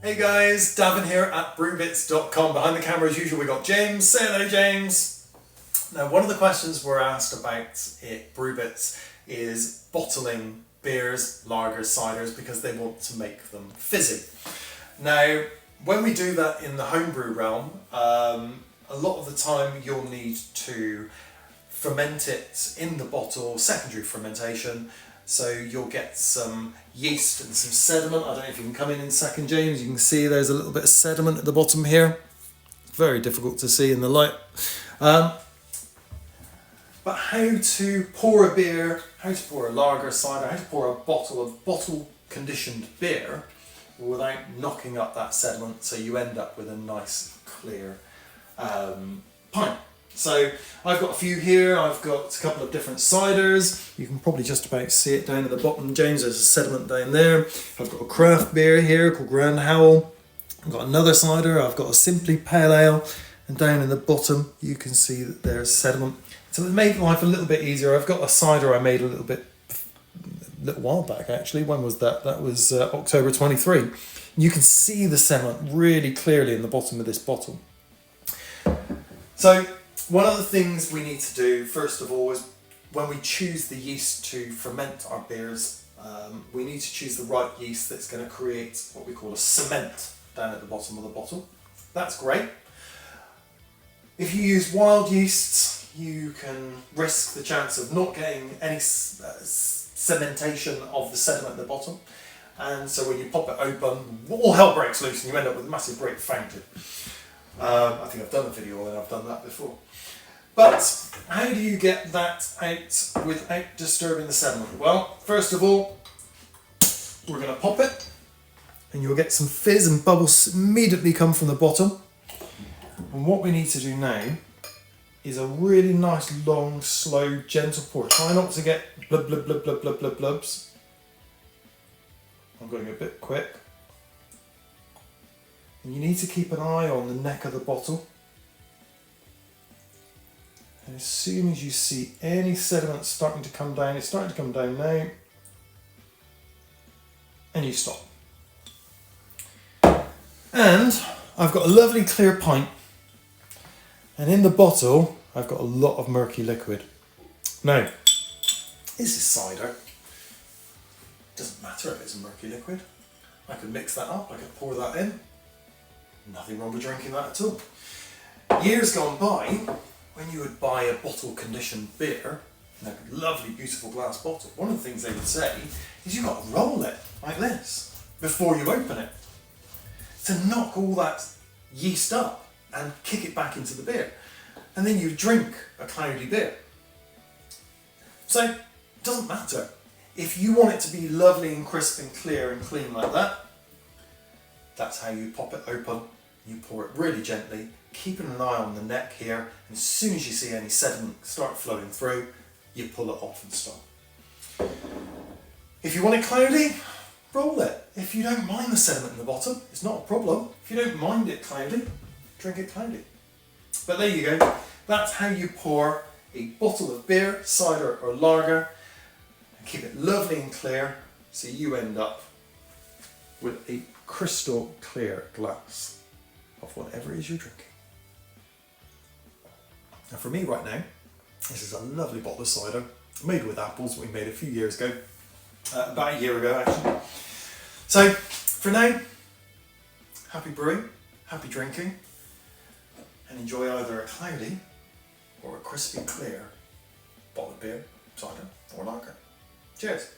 Hey guys, Davin here at brewbits.com. Behind the camera as usual we got James. Say hello, James. Now one of the questions we're asked about at Brewbits is bottling beers, lagers, ciders because they want to make them fizzy. Now when we do that in the homebrew realm, a lot of the time you'll need to ferment it in the bottle, secondary fermentation. So you'll get some yeast and some sediment. I don't know if you can come in a second, James. You can see there's a little bit of sediment at the bottom here. Very difficult to see in the light. But how to pour a beer, how to pour a lager, cider, how to pour a bottle of bottle-conditioned beer without knocking up that sediment so you end up with a nice, clear pint. So I've got a few here. I've got a couple of different ciders. You can probably just about see it down at the bottom, James. There's a sediment down there. I've got a craft beer here called Grand Howell. I've got another cider. I've got a Simply Pale Ale. And down in the bottom, you can see that there's sediment. So it made life a little bit easier. I've got a cider I made a little while back actually. When was that? That was October 23. You can see the sediment really clearly in the bottom of this bottle. So one of the things we need to do first of all is when we choose the yeast to ferment our beers, we need to choose the right yeast that's going to create what we call a cement down at the bottom of the bottle. That's great. If you use wild yeasts, you can risk the chance of not getting any cementation of the sediment at the bottom. And so when you pop it open, all hell breaks loose and you end up with a massive great fountain. I think I've done a video and I've done that before. But how do you get that out without disturbing the sediment? Well, first of all, we're going to pop it and you'll get some fizz and bubbles immediately come from the bottom. And what we need to do now is a really nice, long, slow, gentle pour. Try not to get blub, blub, blub, blub, blub, blub, blubs. I'm going a bit quick. And you need to keep an eye on the neck of the bottle. And as soon as you see any sediment starting to come down, it's starting to come down now, and you stop. And I've got a lovely clear pint, and in the bottle I've got a lot of murky liquid. Now, this is cider. Doesn't matter if it's a murky liquid. I could mix that up, I could pour that in. Nothing wrong with drinking that at all. Years gone by, when you would buy a bottle conditioned beer, in a lovely beautiful glass bottle, one of the things they would say is you've got to roll it like this before you open it to knock all that yeast up and kick it back into the beer. And then you drink a cloudy beer. So it doesn't matter. If you want it to be lovely and crisp and clear and clean like that, that's how you pop it open. You pour it really gently, keeping an eye on the neck here, and as soon as you see any sediment start flowing through, you pull it off and stop. If you want it cloudy, roll it. If you don't mind the sediment in the bottom, it's not a problem. If you don't mind it cloudy, drink it cloudy. But there you go. That's how you pour a bottle of beer, cider or lager, and keep it lovely and clear so you end up with a crystal clear glass of whatever it is you're drinking. Now for me right now, this is a lovely bottle of cider made with apples we made a few years ago, about a year ago actually. So for now, happy brewing, happy drinking, and enjoy either a cloudy or a crispy clear bottle of beer, cider or lager. Cheers.